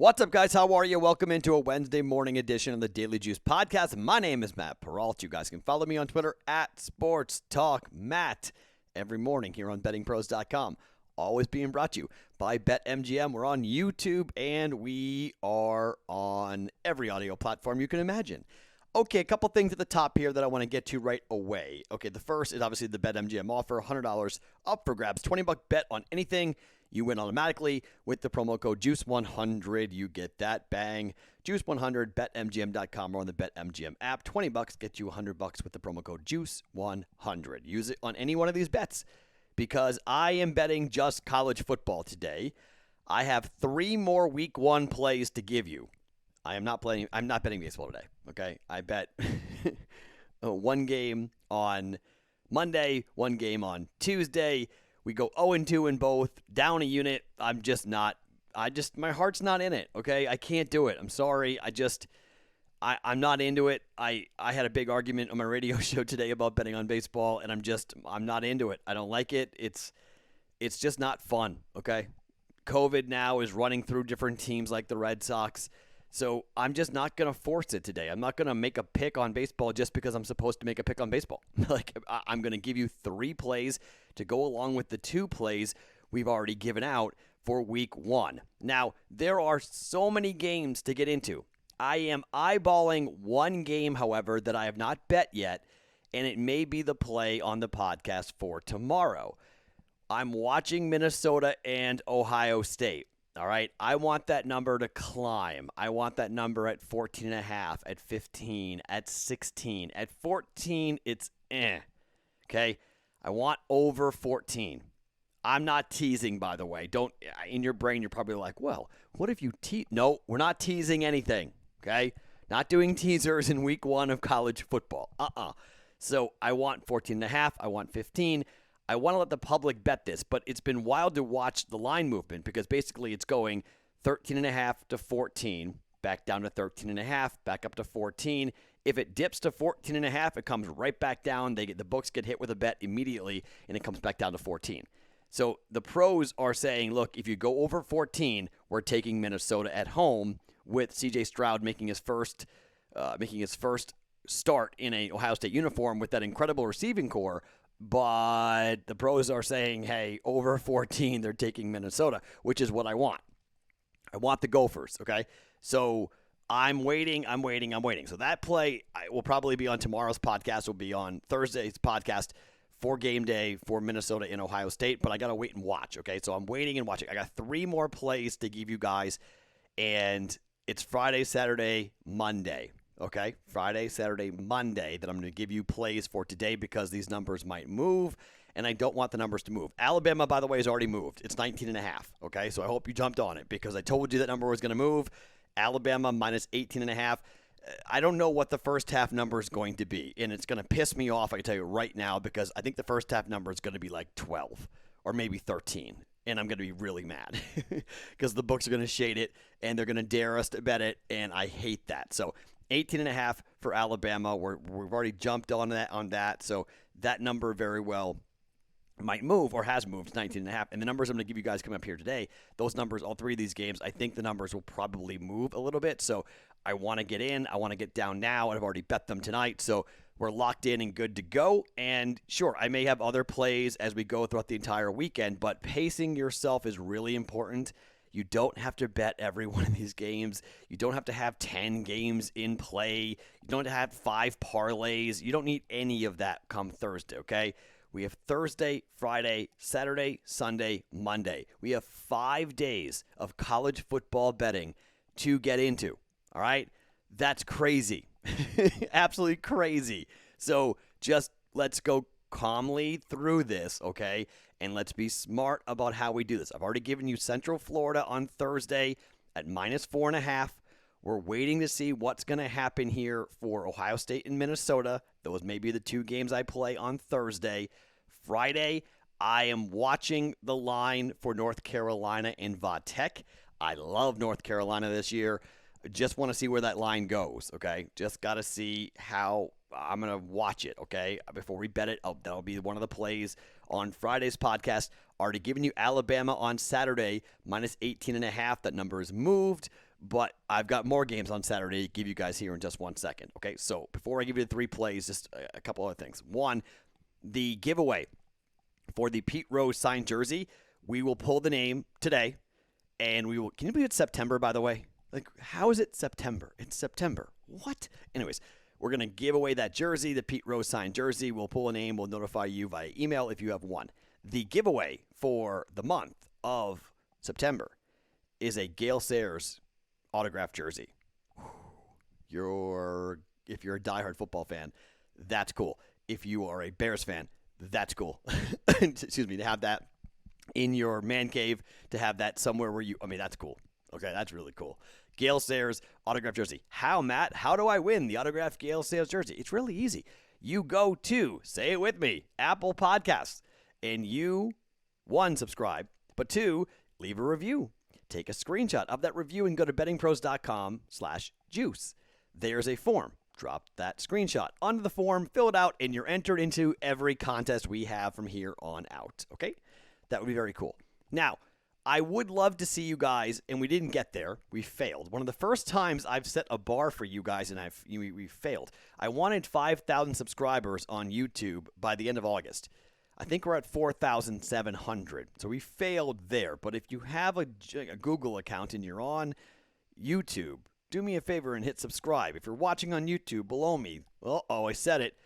What's up, guys? How are you? Welcome into a Wednesday morning edition of the Daily Juice Podcast. My name is Matt Perrault. You guys can follow me on Twitter at SportsTalkMatt every morning here on BettingPros.com. Always being brought to you by BetMGM. We're on YouTube, and we are on every audio platform you can imagine. Okay, a couple things at the top here that I want to get to right away. Okay, the first is obviously the BetMGM offer, $100 up for grabs, $20 bet on anything. You win automatically with the promo code JUICE100. You get that bang. JUICE100, BetMGM.com or on the BetMGM app. $20 gets you $100 with the promo code JUICE100. Use it on any one of these bets because I am betting just college football today. I have 3 more week 1 plays to give you. I'm not betting baseball today, okay? I bet one game on Monday, one game on Tuesday. We go 0-2 in both, down a unit. My heart's not in it, okay? I can't do it. I'm sorry. I'm not into it. I had a big argument on my radio show today about betting on baseball, and I'm not into it. I don't like it. It's just not fun, okay? COVID now is running through different teams like the Red Sox. So I'm just not going to force it today. I'm not going to make a pick on baseball just because I'm supposed to make a pick on baseball. I'm going to give you 3 plays to go along with the 2 plays we've already given out for week 1. Now, there are so many games to get into. I am eyeballing one game, however, that I have not bet yet, and it may be the play on the podcast for tomorrow. I'm watching Minnesota and Ohio State. All right, I want that number to climb. I want that number at 14.5, at 15, at 16. At 14, it's okay? I want over 14. I'm not teasing, by the way. In your brain, you're probably like, well, what if you tease? No, we're not teasing anything, okay? Not doing teasers in week 1 of college football. So I want 14.5. I want 15. I want to let the public bet this, but it's been wild to watch the line movement because basically it's going 13.5 to 14, back down to 13.5, back up to 14. If it dips to 14.5, it comes right back down. The books get hit with a bet immediately, and it comes back down to 14. So the pros are saying, look, if you go over 14, we're taking Minnesota at home with C.J. Stroud making his first start in a Ohio State uniform with that incredible receiving core. But the pros are saying, hey, over 14, they're taking Minnesota, which is what I want. I want the Gophers, okay? So I'm waiting. So that play will probably be on tomorrow's podcast, will be on Thursday's podcast for game day for Minnesota and Ohio State, but I got to wait and watch, okay? So I'm waiting and watching. I got 3 more plays to give you guys, and it's Friday, Saturday, Monday. Okay, Friday, Saturday, Monday that I'm going to give you plays for today because these numbers might move, and I don't want the numbers to move. Alabama, by the way, has already moved. It's 19.5, okay? So I hope you jumped on it because I told you that number was going to move. Alabama minus 18.5. I don't know what the first half number is going to be, and it's going to piss me off, I can tell you right now, because I think the first half number is going to be like 12 or maybe 13. And I'm going to be really mad because the books are going to shade it, and they're going to dare us to bet it, and I hate that. So 18.5 for Alabama. We've already jumped on that. So that number very well might move or has moved. It's 19.5. And the numbers I'm going to give you guys coming up here today, those numbers, all 3 of these games, I think the numbers will probably move a little bit. So I want to get in. I want to get down now. I've already bet them tonight. So we're locked in and good to go. And sure, I may have other plays as we go throughout the entire weekend, but pacing yourself is really important. You don't have to bet every one of these games. You don't have to have 10 games in play. You don't have 5 parlays. You don't need any of that come Thursday, okay? We have Thursday, Friday, Saturday, Sunday, Monday. We have 5 days of college football betting to get into, all right? That's crazy. Absolutely crazy. So just let's go calmly through this, okay? And let's be smart about how we do this. I've already given you Central Florida on Thursday at minus 4.5. We're waiting to see what's going to happen here for Ohio State and Minnesota. Those may be the 2 games I play on Thursday. Friday, I am watching the line for North Carolina and Vatech. I love North Carolina this year. Just want to see where that line goes, okay? Just got to see how I'm going to watch it, okay? Before we bet it, that'll be one of the plays on Friday's podcast. Already given you Alabama on Saturday, minus 18.5. That number is moved, But I've got more games on Saturday to give you guys here in just 1 second. Okay, so before I give you the 3 plays, just a couple other things. One, the giveaway for the Pete Rose signed jersey, we will pull the name today, and we will. Can you believe it's September, by the way? Like, how is it September? It's September. What? Anyways, we're going to give away that jersey, the Pete Rose signed jersey. We'll pull a name. We'll notify you via email if you have won. The giveaway for the month of September is a Gale Sayers autographed jersey. If you're a diehard football fan, that's cool. If you are a Bears fan, that's cool. Excuse me, to have that in your man cave, to have that somewhere where that's cool. Okay, that's really cool. Gale Sayers autographed jersey. How, Matt? How do I win the autographed Gale Sayers jersey? It's really easy. You go to, say it with me, Apple Podcasts, and you, 1, subscribe, but 2, leave a review. Take a screenshot of that review and go to bettingpros.com/juice. There's a form. Drop that screenshot onto the form, fill it out, and you're entered into every contest we have from here on out. Okay? That would be very cool. Now, I would love to see you guys, and we didn't get there. We failed. One of the first times I've set a bar for you guys, and we failed. I wanted 5,000 subscribers on YouTube by the end of August. I think we're at 4,700, so we failed there. But if you have a Google account and you're on YouTube, do me a favor and hit subscribe. If you're watching on YouTube below me, I said it,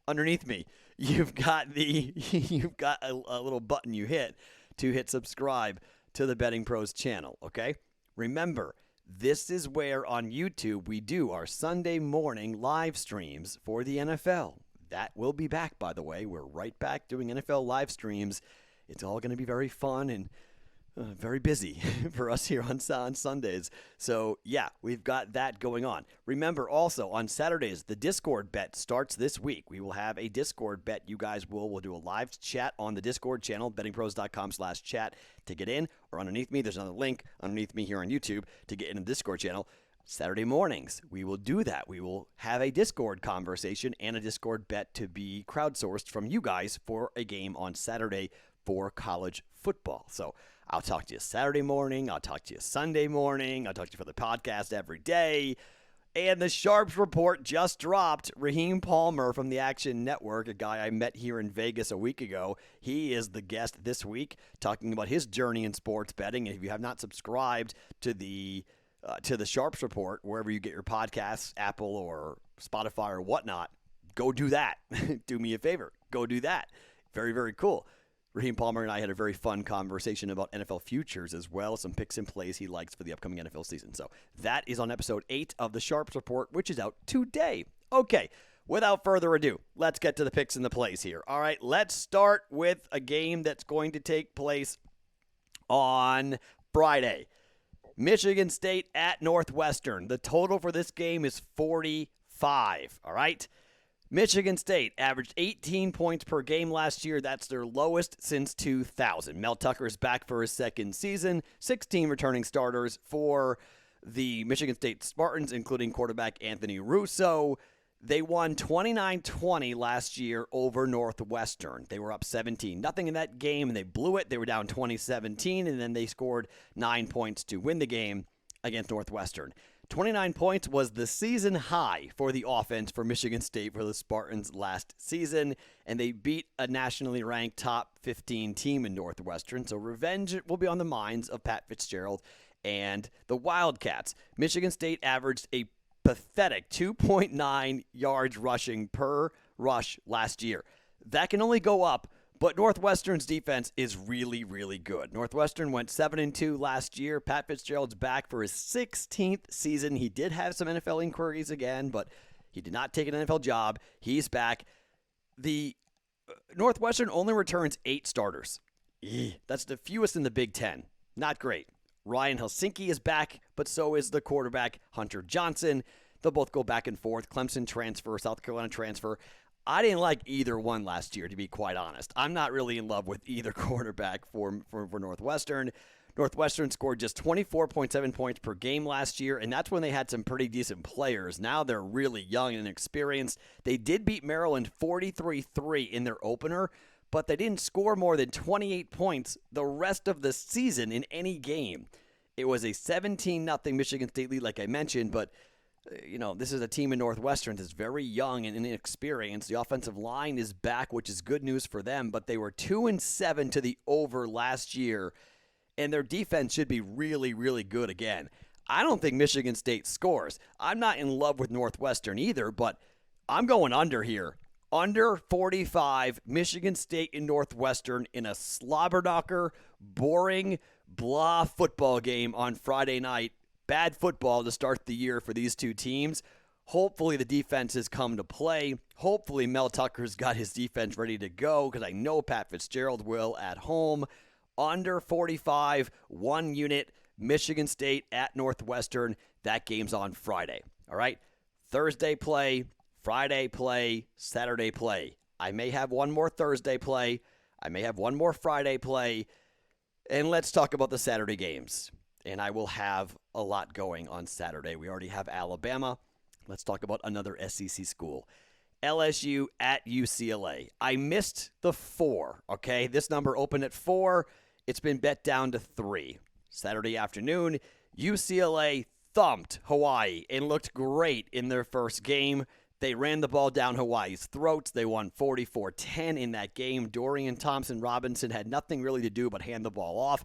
underneath me, you've got a little button you hit to hit subscribe to the Betting Pros channel, okay? Remember, this is where on YouTube we do our Sunday morning live streams for the NFL. That will be back, by the way. We're right back doing NFL live streams. It's all going to be very fun and very busy for us here on Sundays. So, yeah, we've got that going on. Remember, also, on Saturdays, the Discord bet starts this week. We will have a Discord bet. You guys we'll do a live chat on the Discord channel, bettingpros.com/chat to get in. Or underneath me, there's another link underneath me here on YouTube to get in the Discord channel. Saturday mornings, we will do that. We will have a Discord conversation and a Discord bet to be crowdsourced from you guys for a game on Saturday for college football. So I'll talk to you Saturday morning. I'll talk to you Sunday morning. I'll talk to you for the podcast every day. And the Sharps report just dropped. Raheem Palmer from the Action Network, a guy I met here in Vegas a week ago. He is the guest this week talking about his journey in sports betting. And if you have not subscribed to the Sharps report, wherever you get your podcasts, Apple or Spotify or whatnot, go do that. Do me a favor. Go do that. Very, very cool. Raheem Palmer and I had a very fun conversation about NFL futures as well, some picks and plays he likes for the upcoming NFL season. So that is on episode 8 of the Sharps report, which is out today. Okay, without further ado, let's get to the picks and the plays here. All right, let's start with a game that's going to take place on Friday. Michigan State at Northwestern. The total for this game is 45, all right? Michigan State averaged 18 points per game last year. That's their lowest since 2000. Mel Tucker is back for his second season. 16 returning starters for the Michigan State Spartans, including quarterback Anthony Russo. They won 29-20 last year over Northwestern. They were up 17-0 in that game, and they blew it. They were down 20-17, and then they scored 9 points to win the game against Northwestern. 29 points was the season high for the offense for Michigan State for the Spartans last season, and they beat a nationally ranked top 15 team in Northwestern. So revenge will be on the minds of Pat Fitzgerald and the Wildcats. Michigan State averaged a pathetic 2.9 yards rushing per rush last year. That can only go up, but Northwestern's defense is really, really good. Northwestern went 7-2 last year. Pat Fitzgerald's back for his 16th season. He did have some NFL inquiries again, but he did not take an NFL job. He's back. The Northwestern only returns 8 starters. That's the fewest in the Big Ten. Not great. Ryan Helsinki is back, but so is the quarterback, Hunter Johnson. They'll both go back and forth. Clemson transfer, South Carolina transfer. I didn't like either one last year, to be quite honest. I'm not really in love with either quarterback for Northwestern. Northwestern scored just 24.7 points per game last year, and that's when they had some pretty decent players. Now they're really young and inexperienced. They did beat Maryland 43-3 in their opener, but they didn't score more than 28 points the rest of the season in any game. It was a 17-0 Michigan State lead, like I mentioned, but this is a team in Northwestern that's very young and inexperienced. The offensive line is back, which is good news for them, but they were 2-7 to the over last year, and their defense should be really, really good again. I don't think Michigan State scores. I'm not in love with Northwestern either, but I'm going under here. Under 45, Michigan State and Northwestern in a slobber knocker, boring, blah football game on Friday night. Bad football to start the year for these two teams. Hopefully the defenses come to play. Hopefully Mel Tucker's got his defense ready to go, because I know Pat Fitzgerald will at home. Under 45, 1 unit, Michigan State at Northwestern. That game's on Friday. All right? Thursday play, Friday play, Saturday play. I may have one more Thursday play. I may have one more Friday play. And let's talk about the Saturday games. And I will have a lot going on Saturday. We already have Alabama. Let's talk about another SEC school. LSU at UCLA. I missed the 4, okay? This number opened at 4. It's been bet down to 3. Saturday afternoon, UCLA thumped Hawaii and looked great in their first game. They ran the ball down Hawaii's throats. They won 44-10 in that game. Dorian Thompson-Robinson had nothing really to do but hand the ball off.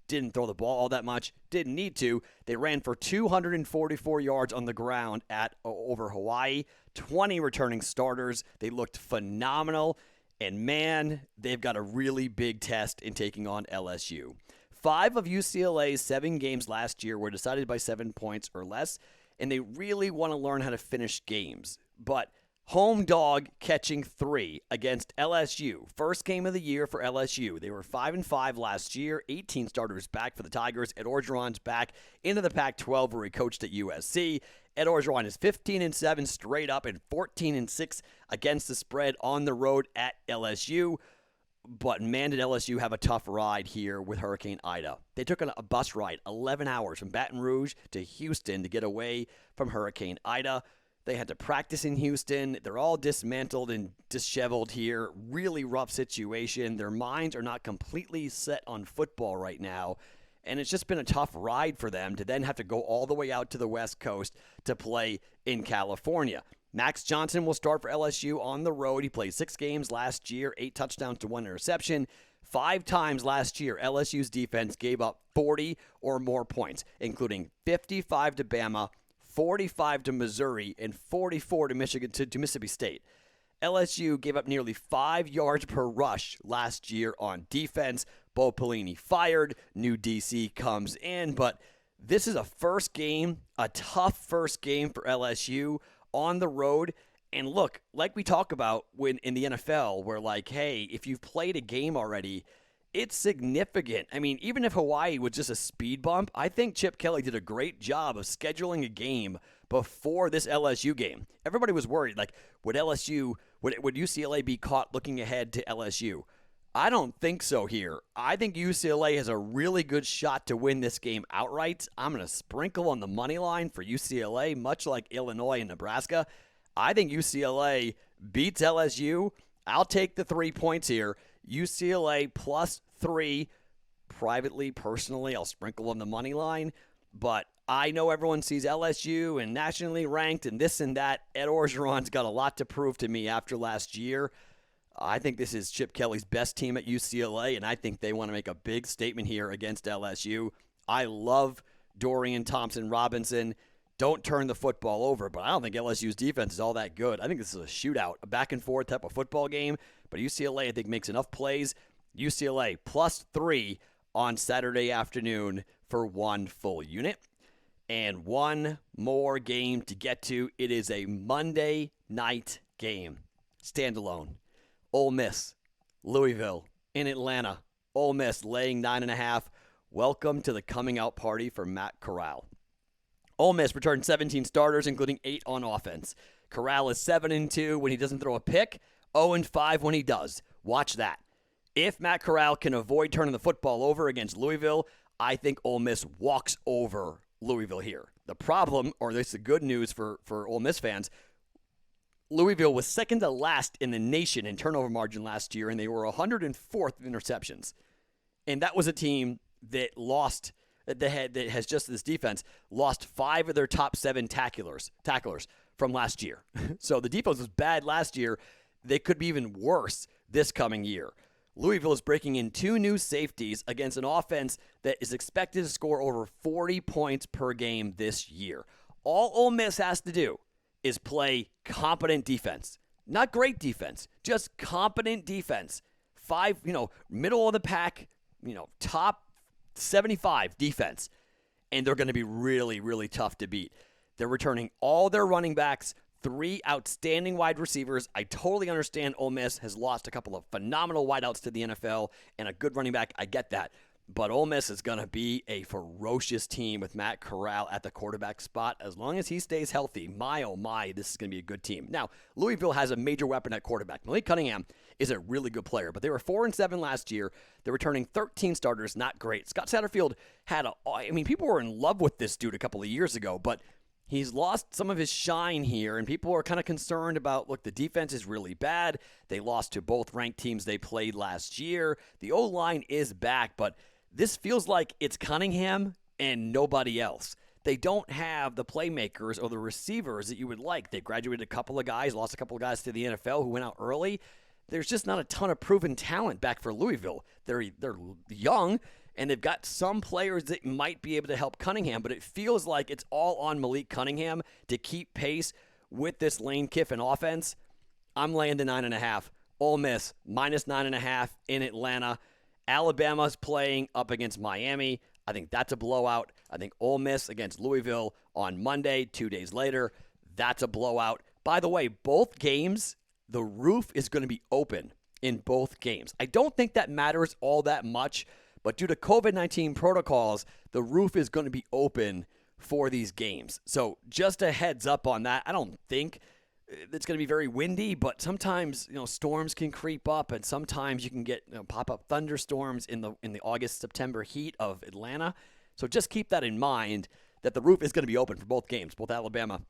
Didn't throw the ball all that much. Didn't need to. They ran for 244 yards on the ground over Hawaii. 20 returning starters. They looked phenomenal. And man, they've got a really big test in taking on LSU. 5 of UCLA's 7 games last year were decided by 7 points or less, and they really want to learn how to finish games. But home dog catching 3 against LSU. First game of the year for LSU. They were 5-5 last year. 18 starters back for the Tigers. Ed Orgeron's back into the Pac-12 where he coached at USC. Ed Orgeron is 15-7 straight up and 14-6 against the spread on the road at LSU. But man, did LSU have a tough ride here with Hurricane Ida. They took a bus ride 11 hours from Baton Rouge to Houston to get away from Hurricane Ida. They had to practice in Houston. They're all dismantled and disheveled here. Really rough situation. Their minds are not completely set on football right now. And it's just been a tough ride for them to then have to go all the way out to the West Coast to play in California. Max Johnson will start for LSU on the road. He played 6 games last year, 8 touchdowns to 1 interception. 5 times last year, LSU's defense gave up 40 or more points, including 55 to Bama, 45 to Missouri, and 44 to Mississippi State. LSU gave up nearly 5 yards per rush last year on defense. Bo Pelini fired. New DC comes in. But this is a first game, a tough first game for LSU on the road. And look, like we talk about when in the NFL, where like, hey, if you've played a game already, it's significant. I mean, even if Hawaii was just a speed bump, I think Chip Kelly did a great job of scheduling a game before this LSU game. Everybody was worried, like, would UCLA be caught looking ahead to LSU? I don't think so here. I think UCLA has a really good shot to win this game outright. I'm going to sprinkle on the money line for UCLA, much like Illinois and Nebraska. I think UCLA beats LSU. I'll take the 3 points here. UCLA plus 3. Privately, personally, I'll sprinkle on the money line. But I know everyone sees LSU and nationally ranked and this and that. Ed Orgeron's got a lot to prove to me after last year. I think this is Chip Kelly's best team at UCLA, and I think they want to make a big statement here against LSU. I love Dorian Thompson-Robinson. Don't turn the football over, but I don't think LSU's defense is all that good. I think this is a shootout, a back-and-forth type of football game, but UCLA, I think, makes enough plays. UCLA plus 3 on Saturday afternoon for 1 full unit. And one more game to get to. It is a Monday night game. Standalone. Ole Miss, Louisville, in Atlanta. Ole Miss laying 9.5. Welcome to the coming out party for Matt Corral. Ole Miss returned 17 starters, including 8 on offense. Corral is 7-2 when he doesn't throw a pick, 0-5 when he does. Watch that. If Matt Corral can avoid turning the football over against Louisville, I think Ole Miss walks over Louisville here. The problem, or this is the good news for Ole Miss fans, Louisville was second to last in the nation in turnover margin last year, and they were 104th in interceptions. And that was a team that lost that has just this defense lost 5 of their top 7 tacklers from last year. So the defense was bad last year. They could be even worse this coming year. Louisville is breaking in 2 new safeties against an offense that is expected to score over 40 points per game this year. All Ole Miss has to do is play competent defense. Not great defense, just competent defense. 5, middle of the pack, top 75 defense. And they're going to be really, really tough to beat. They're returning all their running backs, 3 outstanding wide receivers. I totally understand Ole Miss has lost a couple of phenomenal wideouts to the NFL and a good running back. I get that. But Ole Miss is going to be a ferocious team with Matt Corral at the quarterback spot. As long as he stays healthy, my oh my, this is going to be a good team. Now, Louisville has a major weapon at quarterback. Malik Cunningham is a really good player, but they were 4-7 last year. They're returning 13 starters, not great. Scott Satterfield people were in love with this dude a couple of years ago, but he's lost some of his shine here, and people are kind of concerned about, look, the defense is really bad. They lost to both ranked teams they played last year. The O-line is back, but this feels like it's Cunningham and nobody else. They don't have the playmakers or the receivers that you would like. They graduated a couple of guys, lost a couple of guys to the NFL who went out early. There's just not a ton of proven talent back for Louisville. They're young, and they've got some players that might be able to help Cunningham, but it feels like it's all on Malik Cunningham to keep pace with this Lane Kiffin offense. I'm laying the 9.5. Ole Miss, minus 9.5 in Atlanta. Alabama's playing up against Miami. I think that's a blowout. I think Ole Miss against Louisville on Monday, 2 days later, that's a blowout. By the way, both games, the roof is going to be open in both games. I don't think that matters all that much, but due to COVID-19 protocols, the roof is going to be open for these games. So just a heads up on that. I don't think it's going to be very windy, but sometimes storms can creep up, and sometimes you can get pop-up thunderstorms in the August-September heat of Atlanta. So just keep that in mind, that the roof is going to be open for both games, both Alabama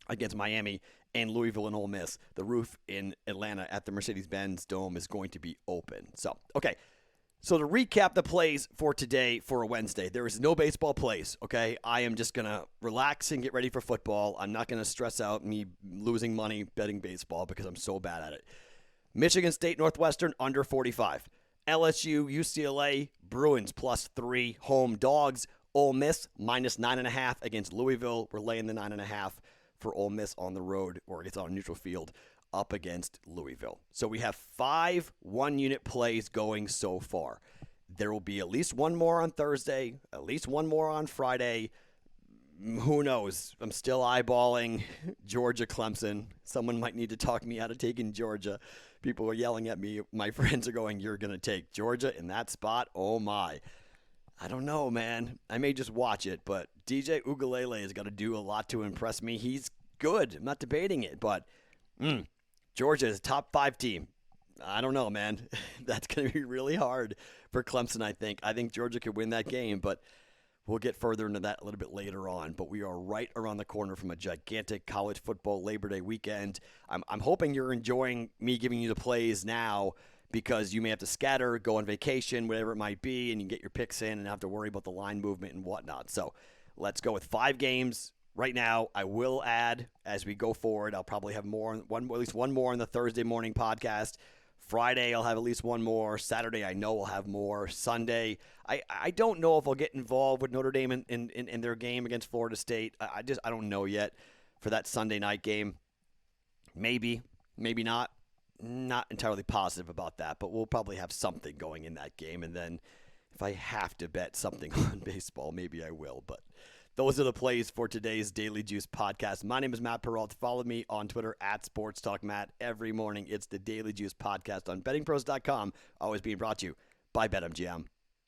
against Miami and Louisville and Ole Miss. The roof in Atlanta at the Mercedes-Benz Dome is going to be open. So to recap the plays for today for a Wednesday, there is no baseball plays, okay? I am just going to relax and get ready for football. I'm not going to stress out me losing money betting baseball because I'm so bad at it. Michigan State, Northwestern, under 45. LSU, UCLA, Bruins, +3, home dogs. Ole Miss, minus 9.5 against Louisville. We're laying the 9.5 for Ole Miss on the road, or it's on a neutral field, up against Louisville. So we have 5 one-unit plays going so far. There will be at least one more on Thursday, at least one more on Friday. Who knows? I'm still eyeballing Georgia, Clemson. Someone might need to talk me out of taking Georgia. People are yelling at me. My friends are going, you're going to take Georgia in that spot? Oh, my. I don't know, man. I may just watch it, but DJ Ucla has got to do a lot to impress me. He's good. I'm not debating it, but Georgia is a top 5 team. I don't know, man. That's going to be really hard for Clemson, I think. I think Georgia could win that game, but we'll get further into that a little bit later on. But we are right around the corner from a gigantic college football Labor Day weekend. I'm hoping you're enjoying me giving you the plays now, because you may have to scatter, go on vacation, whatever it might be, and you can get your picks in and not have to worry about the line movement and whatnot. So let's go with 5 games. Right now, I will add, as we go forward, I'll probably have at least one more on the Thursday morning podcast. Friday, I'll have at least one more. Saturday, I know I'll have more. Sunday, I don't know if I'll get involved with Notre Dame in their game against Florida State. I don't know yet for that Sunday night game. Maybe not. Not entirely positive about that, but we'll probably have something going in that game. And then if I have to bet something on baseball, maybe I will. But those are the plays for today's Daily Juice podcast. My name is Matt Perrault. Follow me on Twitter at SportsTalkMatt. Every morning, it's the Daily Juice podcast on BettingPros.com, always being brought to you by BetMGM.